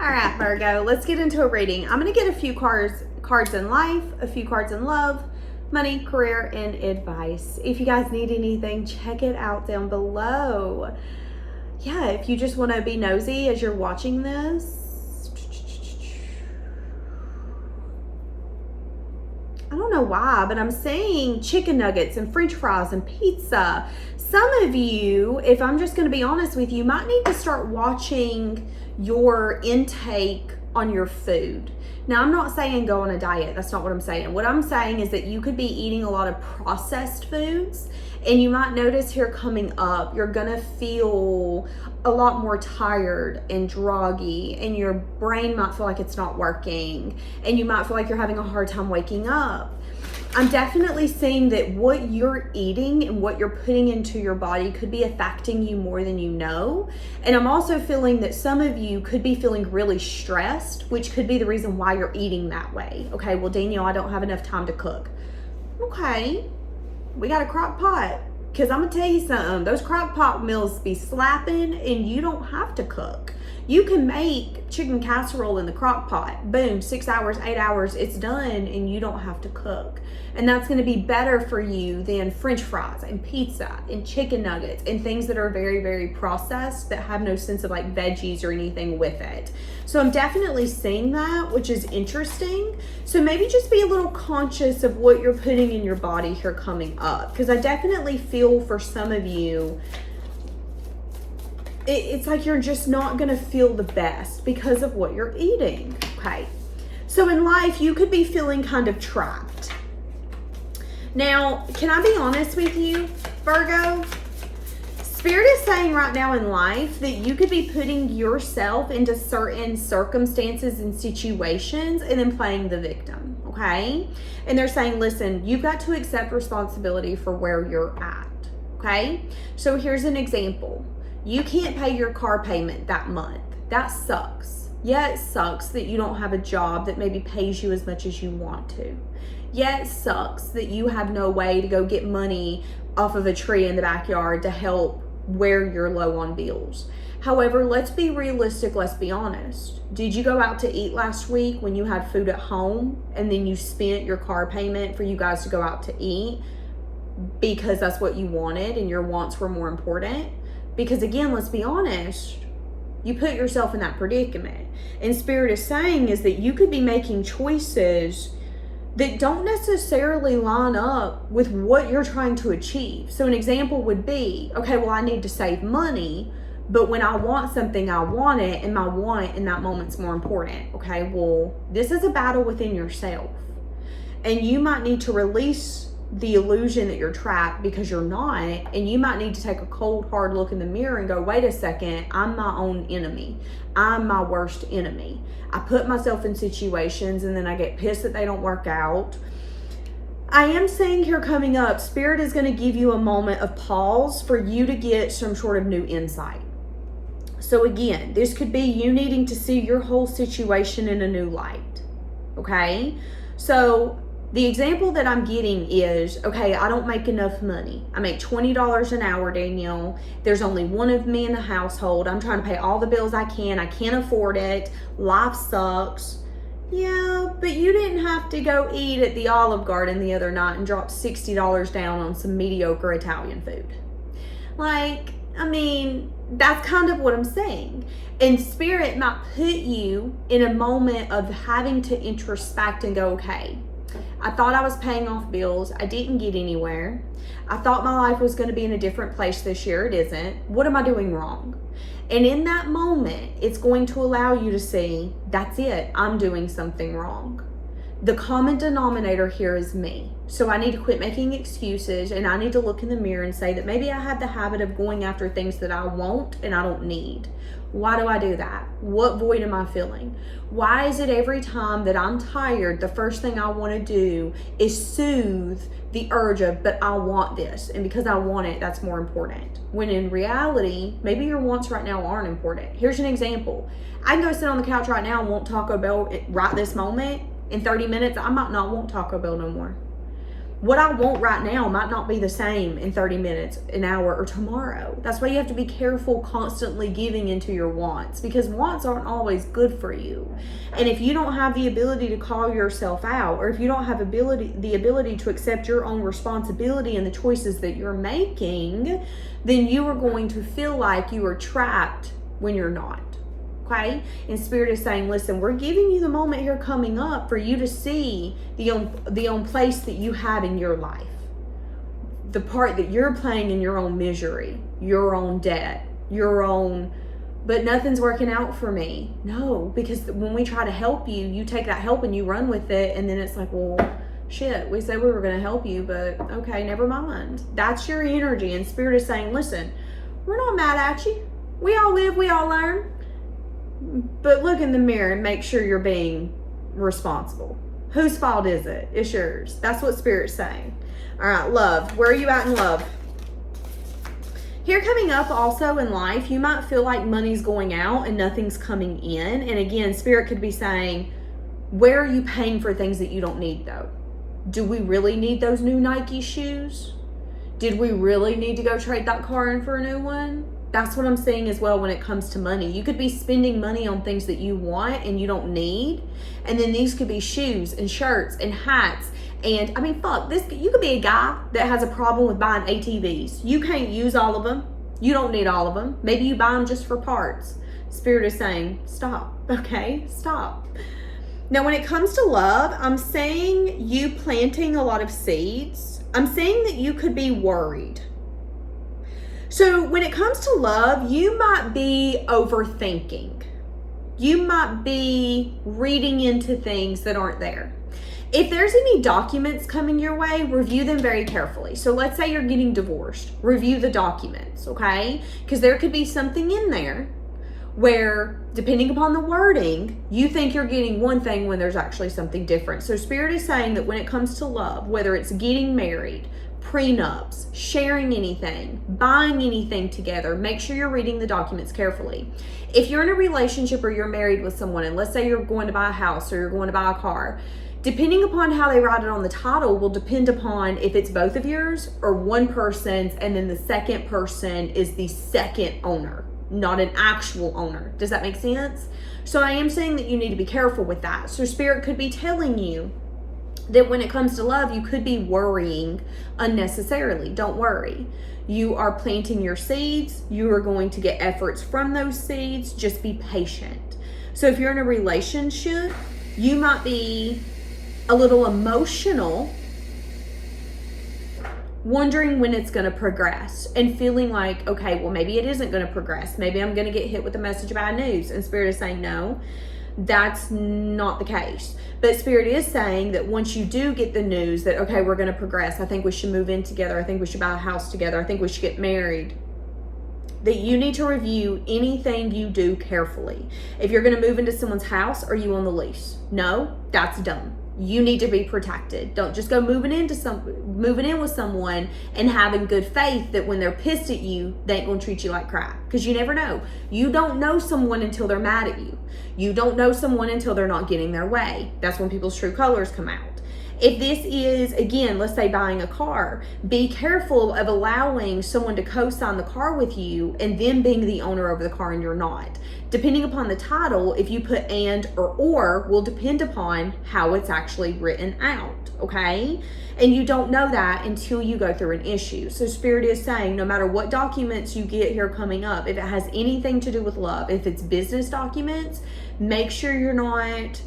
All right, Virgo, let's get into a reading. I'm going to get a few cards in life, a few cards in love, money, career, and advice. If you guys need anything, check it out down below. Yeah, if you just want to be nosy as you're watching this, I don't know why, but I'm saying chicken nuggets and french fries and pizza. Some of you, if I'm just going to be honest with you, might need to start watching your intake on your food. Now, I'm not saying go on a diet. That's not what I'm saying. What I'm saying is that you could be eating a lot of processed foods, and you might notice here coming up, you're going to feel a lot more tired and droggy, and your brain might feel like it's not working, and you might feel like you're having a hard time waking up. I'm definitely seeing that what you're eating and what you're putting into your body could be affecting you more than you know. And I'm also feeling that some of you could be feeling really stressed, which could be the reason why you're eating that way. Okay, well, Danielle, I don't have enough time to cook. Okay, we got a crock pot. Because I'm going to tell you something, those crock pot meals be slapping and you don't have to cook. You can make chicken casserole in the crock pot. Boom, 6 hours, 8 hours, it's done and you don't have to cook. And that's going to be better for you than french fries and pizza and chicken nuggets and things that are very, very processed that have no sense of like veggies or anything with it. So I'm definitely seeing that, which is interesting. So maybe just be a little conscious of what you're putting in your body here coming up. Because I definitely feel for some of you, it's like you're just not going to feel the best because of what you're eating. Okay. So in life, you could be feeling kind of trapped. Now, can I be honest with you, Virgo? Spirit is saying right now in life that you could be putting yourself into certain circumstances and situations and then playing the victim, okay? And they're saying, listen, you've got to accept responsibility for where you're at, okay? So here's an example. You can't pay your car payment that month. That sucks. Yeah, it sucks that you don't have a job that maybe pays you as much as you want to. Yeah, it sucks that you have no way to go get money off of a tree in the backyard to help where you're low on bills. However, let's be realistic, let's be honest. Did you go out to eat last week when you had food at home and then you spent your car payment for you guys to go out to eat because that's what you wanted and your wants were more important? Because again, let's be honest, you put yourself in that predicament. And Spirit is saying is that you could be making choices that don't necessarily line up with what you're trying to achieve. So an example would be, okay, well, I need to save money, but when I want something, I want it, and my want in that moment's more important. Okay, well, this is a battle within yourself. And you might need to release the illusion that you're trapped because you're not, and you might need to take a cold, hard look in the mirror and go, wait a second, I'm my own enemy. I'm my worst enemy. I put myself in situations and then I get pissed that they don't work out. I am saying here coming up, Spirit is going to give you a moment of pause for you to get some sort of new insight. So again, this could be you needing to see your whole situation in a new light. Okay? So the example that I'm getting is, okay, I don't make enough money. I make $20 an hour, Danielle. There's only one of me in the household. I'm trying to pay all the bills I can. I can't afford it. Life sucks. Yeah, but you didn't have to go eat at the Olive Garden the other night and drop $60 down on some mediocre Italian food. Like, I mean, that's kind of what I'm saying. And Spirit might put you in a moment of having to introspect and go, okay, I thought I was paying off bills. I didn't get anywhere. I thought my life was going to be in a different place this year. It isn't. What am I doing wrong? And in that moment, it's going to allow you to see, that's it. I'm doing something wrong. The common denominator here is me. So I need to quit making excuses, and I need to look in the mirror and say that maybe I have the habit of going after things that I want and I don't need. Why do I do that? What void am I filling? Why is it every time that I'm tired, the first thing I want to do is soothe the urge of, but I want this, and because I want it, that's more important. When in reality, maybe your wants right now aren't important. Here's an example. I can go sit on the couch right now and want Taco Bell right this moment. In 30 minutes, I might not want Taco Bell no more. what I want right now might not be the same in 30 minutes, an hour, or tomorrow. That's why you have to be careful constantly giving into your wants, because wants aren't always good for you. And if you don't have the ability to call yourself out, or if you don't have the ability to accept your own responsibility and the choices that you're making, then you are going to feel like you are trapped when you're not. Okay? And Spirit is saying, listen, we're giving you the moment here coming up for you to see the own place that you have in your life. The part that you're playing in your own misery, your own debt, your own, but nothing's working out for me. No, because when we try to help you, you take that help and you run with it. And then it's like, well, shit, we said we were going to help you, but okay, never mind. That's your energy. And Spirit is saying, listen, we're not mad at you. We all live, we all learn. But look in the mirror and make sure you're being responsible. Whose fault is it? It's yours. That's what Spirit's saying. All right, love. Where are you at in love? Here coming up also in life, you might feel like money's going out and nothing's coming in. And again, Spirit could be saying, where are you paying for things that you don't need though? Do we really need those new Nike shoes? Did we really need to go trade that car in for a new one? That's what I'm saying as well when it comes to money. You could be spending money on things that you want and you don't need. And then these could be shoes and shirts and hats. And I mean, fuck, you could be a guy that has a problem with buying ATVs. You can't use all of them. You don't need all of them. Maybe you buy them just for parts. Spirit is saying, stop, okay? Stop. Now, when it comes to love, I'm saying you planting a lot of seeds. I'm saying that you could be worried. So when it comes to love, you might be overthinking. You might be reading into things that aren't there. If there's any documents coming your way, review them very carefully. So let's say you're getting divorced. Review the documents, okay? Because there could be something in there where, depending upon the wording, you think you're getting one thing when there's actually something different. So Spirit is saying that when it comes to love, whether it's getting married, prenups, sharing anything, buying anything together, make sure you're reading the documents carefully. If you're in a relationship or you're married with someone, and let's say you're going to buy a house or you're going to buy a car, depending upon how they write it on the title will depend upon if it's both of yours or one person's, and then the second person is the second owner, not an actual owner. Does that make sense? So I am saying that you need to be careful with that. So Spirit could be telling you that when it comes to love, you could be worrying unnecessarily. Don't worry. You are planting your seeds. You are going to get efforts from those seeds. Just be patient. So if you're in a relationship, you might be a little emotional, wondering when it's going to progress and feeling like, okay, well, maybe it isn't going to progress. Maybe I'm going to get hit with a message of bad news. And Spirit is saying, no, that's not the case. But Spirit is saying that once you do get the news that, okay, we're going to progress, I think we should move in together, I think we should buy a house together, I think we should get married, that you need to review anything you do carefully. If you're going to move into someone's house, are you on the lease? No, that's dumb. You need to be protected. Don't just go moving in with someone and having good faith that when they're pissed at you, they ain't gonna treat you like crap. Because you never know. You don't know someone until they're mad at you. You don't know someone until they're not getting their way. That's when people's true colors come out. If this is, again, let's say buying a car, be careful of allowing someone to co-sign the car with you and then being the owner of the car and you're not. Depending upon the title, if you put and or will depend upon how it's actually written out, okay? And you don't know that until you go through an issue. So Spirit is saying no matter what documents you get here coming up, if it has anything to do with love, if it's business documents, make sure you're not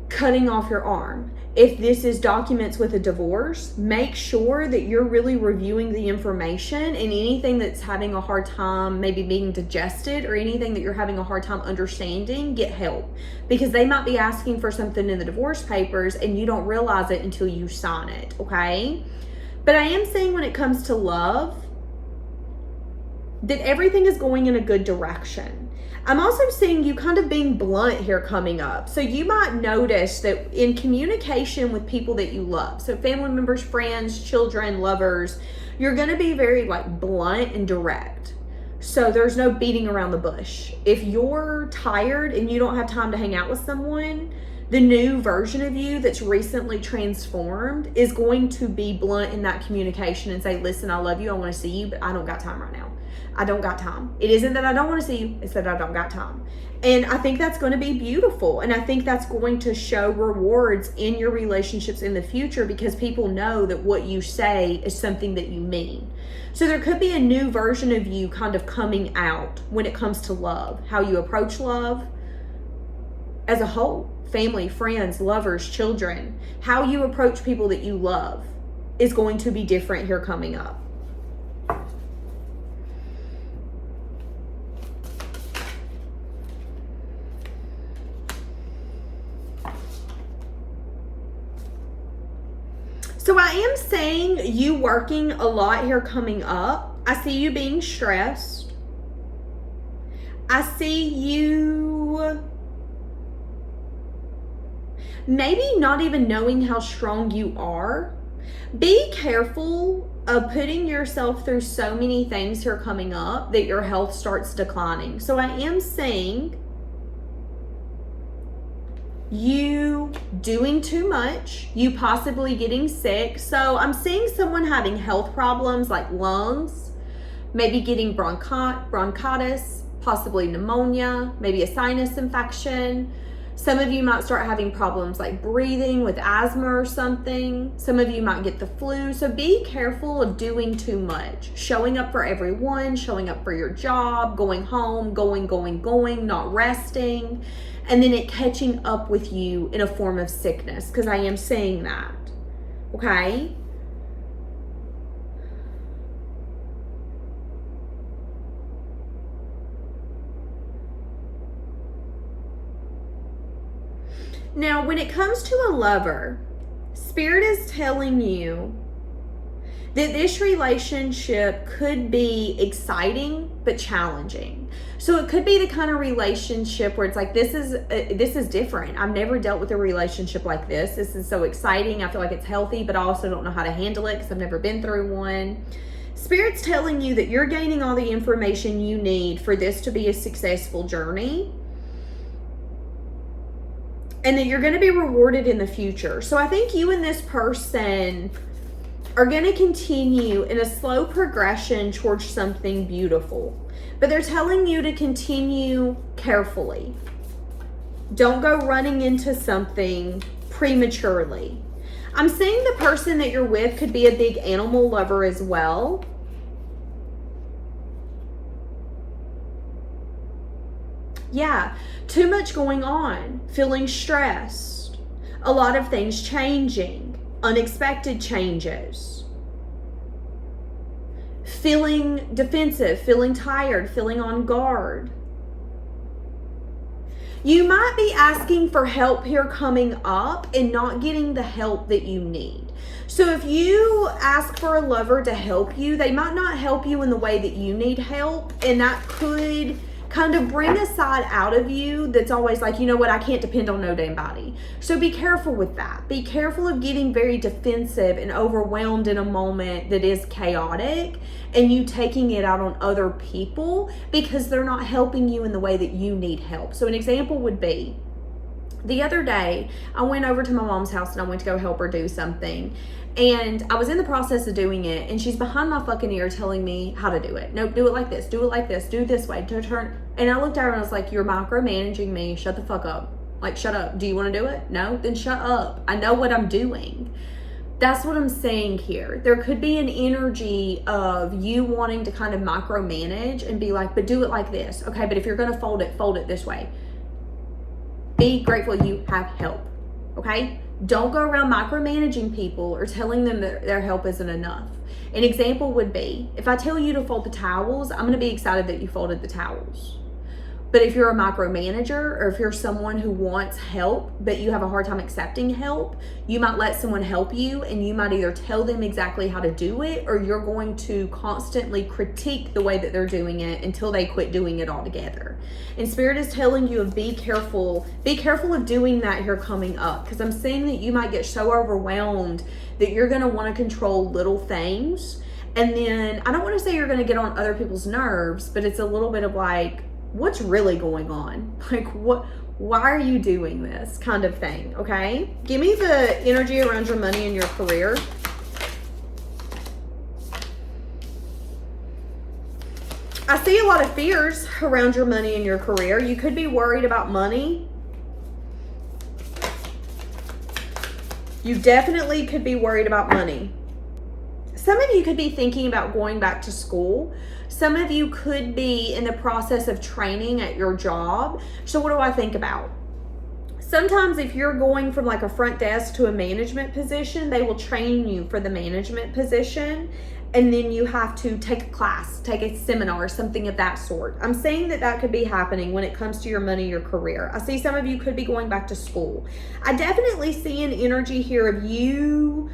cutting off your arm. If this is documents with a divorce, make sure that you're really reviewing the information, and anything that's having a hard time maybe being digested or anything that you're having a hard time understanding, get help. Because they might be asking for something in the divorce papers and you don't realize it until you sign it, okay? But I am saying when it comes to love, that everything is going in a good direction. I'm also seeing you kind of being blunt here coming up. So you might notice that in communication with people that you love, so family members, friends, children, lovers, you're going to be very like blunt and direct. So there's no beating around the bush. If you're tired and you don't have time to hang out with someone, The new version of you that's recently transformed is going to be blunt in that communication and say, listen, I love you, I want to see you, but I don't got time right now. I don't got time. It isn't that I don't want to see you, it's that I don't got time. And I think that's going to be beautiful. And I think that's going to show rewards in your relationships in the future, because people know that what you say is something that you mean. So there could be a new version of you kind of coming out when it comes to love, how you approach love as a whole, family, friends, lovers, children, how you approach people that you love is going to be different here coming up. So I am saying you working a lot here coming up. I see you being stressed. I see you maybe not even knowing how strong you are. Be careful of putting yourself through so many things here coming up that your health starts declining. So I am saying you doing too much, you possibly getting sick. So I'm seeing someone having health problems like lungs, maybe getting bronchitis, possibly pneumonia, maybe a sinus infection. Some of you might start having problems like breathing with asthma or something. Some of you might get the flu. So be careful of doing too much. Showing up for everyone, showing up for your job, going home, going, not resting. And then it catching up with you in a form of sickness, because I am saying that. Okay? Now, when it comes to a lover, Spirit is telling you that this relationship could be exciting but challenging. So it could be the kind of relationship where it's like, this is different. I've never dealt with a relationship like this. This is so exciting. I feel like it's healthy, but I also don't know how to handle it because I've never been through one. Spirit's telling you that you're gaining all the information you need for this to be a successful journey, and that you're going to be rewarded in the future. So I think you and this person are going to continue in a slow progression towards something beautiful. But they're telling you to continue carefully. Don't go running into something prematurely. I'm seeing the person that you're with could be a big animal lover as well. Yeah, too much going on, feeling stressed, a lot of things changing, unexpected changes, feeling defensive, feeling tired, feeling on guard. You might be asking for help here coming up and not getting the help that you need. So if you ask for a lover to help you, they might not help you in the way that you need help, and that could kind of bring a side out of you that's always like, you know what, I can't depend on no damn body. So be careful with that. Be careful of getting very defensive and overwhelmed in a moment that is chaotic and you taking it out on other people because they're not helping you in the way that you need help. So an example would be, the other day, I went over to my mom's house and I went to go help her do something. And I was in the process of doing it, and she's behind my fucking ear telling me how to do it. Nope, do it like this, do it like this, do it this way, turn. And I looked at her and I was like, you're micromanaging me, shut the fuck up. Like, shut up. Do you want to do it? No? Then shut up. I know what I'm doing. That's what I'm saying here. There could be an energy of you wanting to kind of micromanage and be like, but do it like this. Okay, but if you're going to fold it this way. Be grateful you have help. Okay? Don't go around micromanaging people or telling them that their help isn't enough. An example would be, if I tell you to fold the towels, I'm going to be excited that you folded the towels. But if you're a micromanager, or if you're someone who wants help, but you have a hard time accepting help, you might let someone help you, and you might either tell them exactly how to do it, or you're going to constantly critique the way that they're doing it until they quit doing it altogether. And Spirit is telling you of be careful of doing that here coming up, because I'm seeing that you might get so overwhelmed that you're going to want to control little things. And then, I don't want to say you're going to get on other people's nerves, but it's a little bit of like, what's really going on? Like, Why are you doing this kind of thing, okay? Give me the energy around your money and your career. I see a lot of fears around your money and your career. You could be worried about money. You definitely could be worried about money. Some of you could be thinking about going back to school. Some of you could be in the process of training at your job. So what do I think about? Sometimes if you're going from like a front desk to a management position, they will train you for the management position. And then you have to take a class, take a seminar, something of that sort. I'm saying that that could be happening when it comes to your money, your career. I see some of you could be going back to school. I definitely see an energy here of you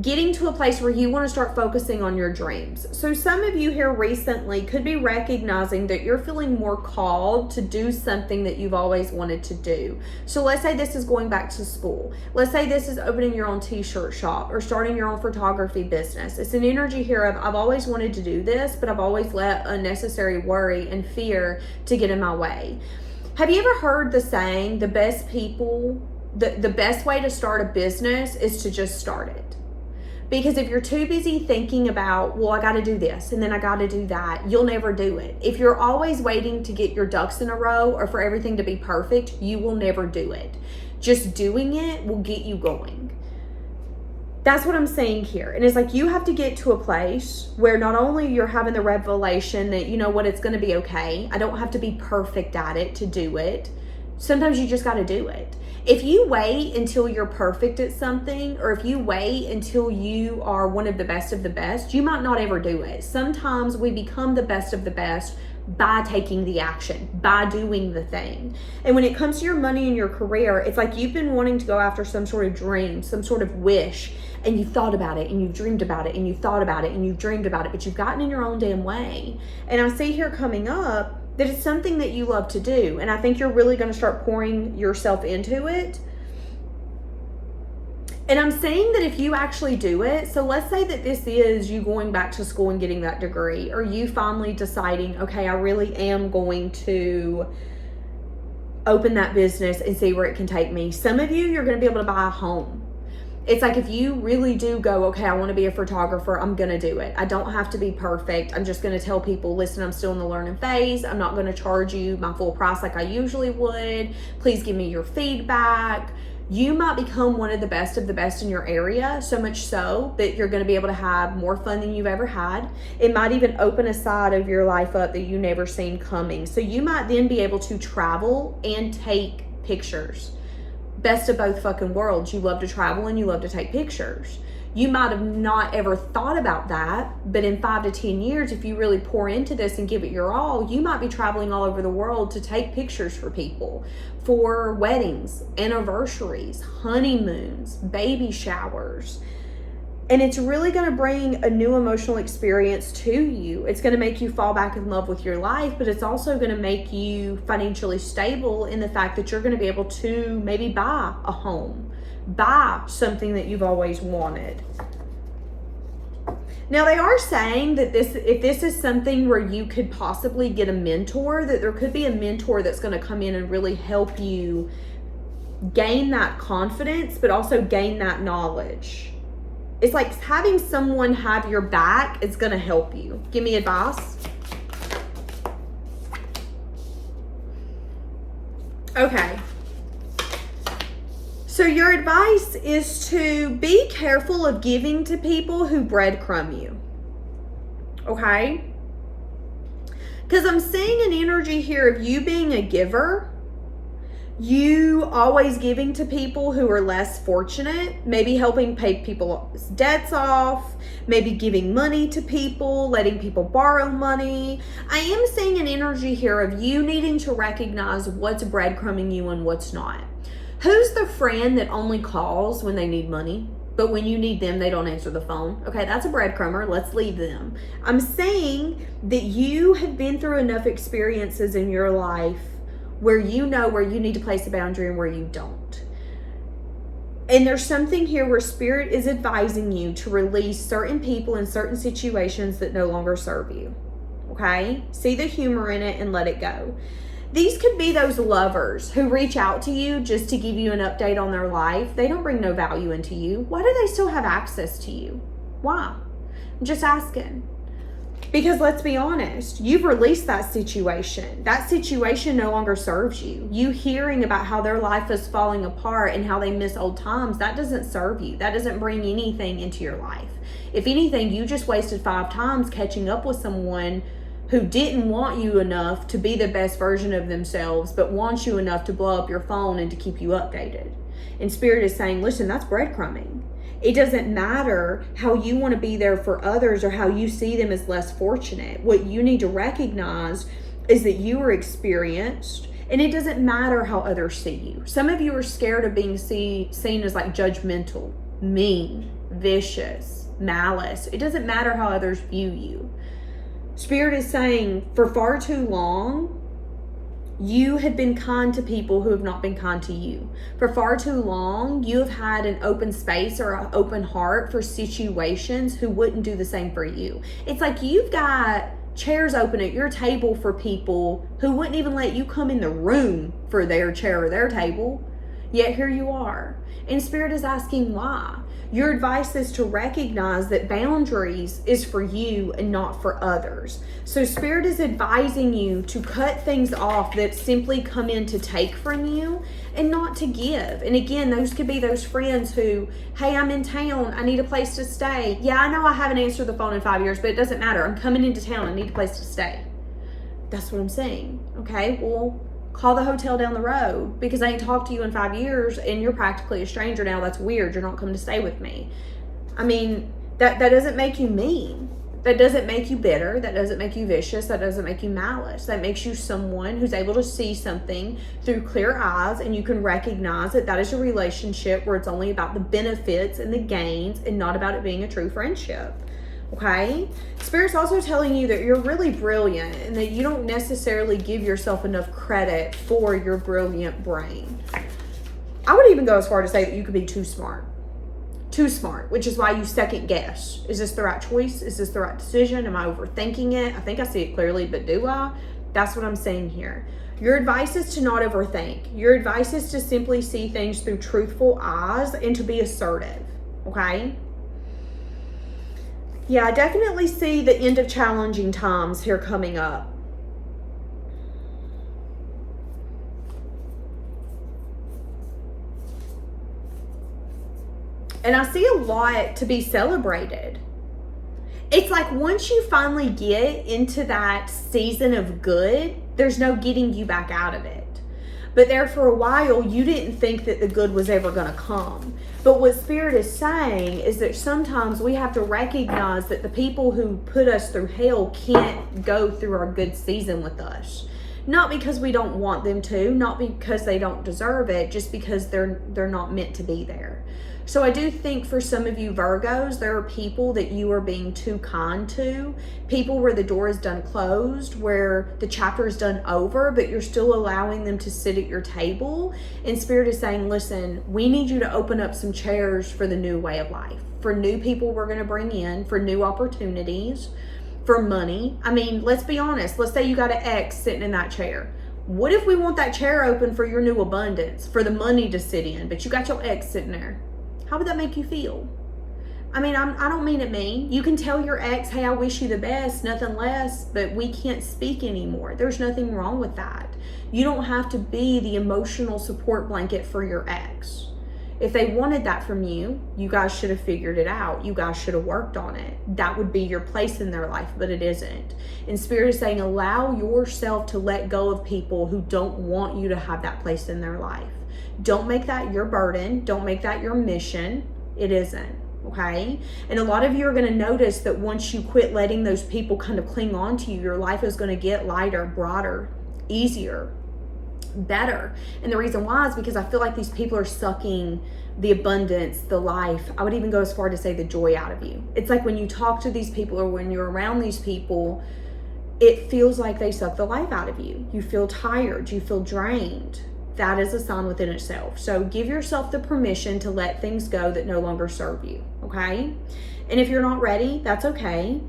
getting to a place where you want to start focusing on your dreams. So some of you here recently could be recognizing that you're feeling more called to do something that you've always wanted to do. So let's say this is going back to school. Let's say this is opening your own t-shirt shop or starting your own photography business. It's an energy here of, I've always wanted to do this, but I've always let unnecessary worry and fear to get in my way. Have you ever heard the saying, the best way to start a business is to just start it? Because if you're too busy thinking about, well, I got to do this and then I got to do that, you'll never do it. If you're always waiting to get your ducks in a row or for everything to be perfect, you will never do it. Just doing it will get you going. That's what I'm saying here. And it's like you have to get to a place where not only you're having the revelation that, you know what, it's going to be okay. I don't have to be perfect at it to do it. Sometimes you just got to do it. If you wait until you're perfect at something, or if you wait until you are one of the best, you might not ever do it. Sometimes we become the best of the best by taking the action, by doing the thing. And when it comes to your money and your career, it's like you've been wanting to go after some sort of dream, some sort of wish, and you've thought about it and you've dreamed about it and you've thought about it and you've dreamed about it, but you've gotten in your own damn way. And I see here coming up that it's something that you love to do. And I think you're really going to start pouring yourself into it. And I'm saying that if you actually do it, so let's say that this is you going back to school and getting that degree, or you finally deciding, okay, I really am going to open that business and see where it can take me. Some of you, you're going to be able to buy a home. It's like if you really do go, okay, I want to be a photographer, I'm going to do it. I don't have to be perfect. I'm just going to tell people, listen, I'm still in the learning phase. I'm not going to charge you my full price like I usually would. Please give me your feedback. You might become one of the best in your area, so much so that you're going to be able to have more fun than you've ever had. It might even open a side of your life up that you never seen coming. So you might then be able to travel and take pictures. Best of both fucking worlds. You love to travel and you love to take pictures. You might have not ever thought about that, but in 5 to 10 years, if you really pour into this and give it your all, you might be traveling all over the world to take pictures for people, for weddings, anniversaries, honeymoons, baby showers. And it's really going to bring a new emotional experience to you. It's going to make you fall back in love with your life, but it's also going to make you financially stable in the fact that you're going to be able to maybe buy a home, buy something that you've always wanted. Now, they are saying that if this is something where you could possibly get a mentor, that there could be a mentor that's going to come in and really help you gain that confidence, but also gain that knowledge. It's like having someone have your back is going to help you. Give me advice. Okay. So your advice is to be careful of giving to people who breadcrumb you. Okay? Because I'm seeing an energy here of you being a giver. You always giving to people who are less fortunate, maybe helping pay people's debts off, maybe giving money to people, letting people borrow money. I am seeing an energy here of you needing to recognize what's breadcrumbing you and what's not. Who's the friend that only calls when they need money, but when you need them, they don't answer the phone? Okay, that's a breadcrumber. Let's leave them. I'm saying that you have been through enough experiences in your life where you know where you need to place a boundary and where you don't. And there's something here where Spirit is advising you to release certain people in certain situations that no longer serve you. Okay? See the humor in it and let it go. These could be those lovers who reach out to you just to give you an update on their life. They don't bring no value into you. Why do they still have access to you? Why? I'm just asking. Because let's be honest, you've released that situation. That situation no longer serves you. You hearing about how their life is falling apart and how they miss old times, that doesn't serve you. That doesn't bring anything into your life. If anything, you just wasted 5 times catching up with someone who didn't want you enough to be the best version of themselves, but wants you enough to blow up your phone and to keep you updated. And Spirit is saying, listen, that's breadcrumbing. It doesn't matter how you want to be there for others or how you see them as less fortunate. What you need to recognize is that you are experienced, and it doesn't matter how others see you. Some of you are scared of being seen as like judgmental, mean, vicious, malice. It doesn't matter how others view you. Spirit is saying for far too long, you have been kind to people who have not been kind to you. For far too long, you have had an open space or an open heart for situations who wouldn't do the same for you. It's like you've got chairs open at your table for people who wouldn't even let you come in the room for their chair or their table. Yet here you are. And Spirit is asking why. Your advice is to recognize that boundaries is for you and not for others. So Spirit is advising you to cut things off that simply come in to take from you and not to give. And again, those could be those friends who, hey, I'm in town. I need a place to stay. Yeah, I know I haven't answered the phone in 5 years, but it doesn't matter. I'm coming into town. I need a place to stay. That's what I'm saying. Okay, well, call the hotel down the road because I ain't talked to you in 5 years and you're practically a stranger now. That's weird. You're not coming to stay with me. I mean, that doesn't make you mean. That doesn't make you bitter. That doesn't make you vicious. That doesn't make you malice. That makes you someone who's able to see something through clear eyes, and you can recognize that that is a relationship where it's only about the benefits and the gains and not about it being a true friendship. Okay? Spirit's also telling you that you're really brilliant and that you don't necessarily give yourself enough credit for your brilliant brain. I would even go as far to say that you could be too smart. Too smart, which is why you second guess. Is this the right choice? Is this the right decision? Am I overthinking it? I think I see it clearly, but do I? That's what I'm saying here. Your advice is to not overthink. Your advice is to simply see things through truthful eyes and to be assertive. Okay? Yeah, I definitely see the end of challenging times here coming up. And I see a lot to be celebrated. It's like once you finally get into that season of good, there's no getting you back out of it. But there for a while, you didn't think that the good was ever going to come. But what Spirit is saying is that sometimes we have to recognize that the people who put us through hell can't go through our good season with us. Not because we don't want them to, not because they don't deserve it, just because they're not meant to be there. So I do think for some of you Virgos, there are people that you are being too kind to, people where the door is done closed, where the chapter is done over, but you're still allowing them to sit at your table. And Spirit is saying, listen, we need you to open up some chairs for the new way of life, for new people we're going to bring in, for new opportunities, for money. I mean, let's be honest. Let's say you got an ex sitting in that chair. What if we want that chair open for your new abundance, for the money to sit in, but you got your ex sitting there? How would that make you feel? I mean, I don't mean it mean. You can tell your ex, hey, I wish you the best, nothing less, but we can't speak anymore. There's nothing wrong with that. You don't have to be the emotional support blanket for your ex. If they wanted that from you, you guys should have figured it out. You guys should have worked on it. That would be your place in their life, but it isn't. And Spirit is saying, allow yourself to let go of people who don't want you to have that place in their life. Don't make that your burden. Don't make that your mission. It isn't. Okay? And a lot of you are going to notice that once you quit letting those people kind of cling on to you, your life is going to get lighter, broader, easier, better. And the reason why is because I feel like these people are sucking the abundance, the life. I would even go as far to say the joy out of you. It's like when you talk to these people or when you're around these people, it feels like they suck the life out of you. You feel tired. You feel drained. That is a sign within itself. So give yourself the permission to let things go that no longer serve you, okay? And if you're not ready, that's okay.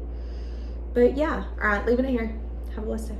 But yeah, all right, leaving it here. Have a blessed day.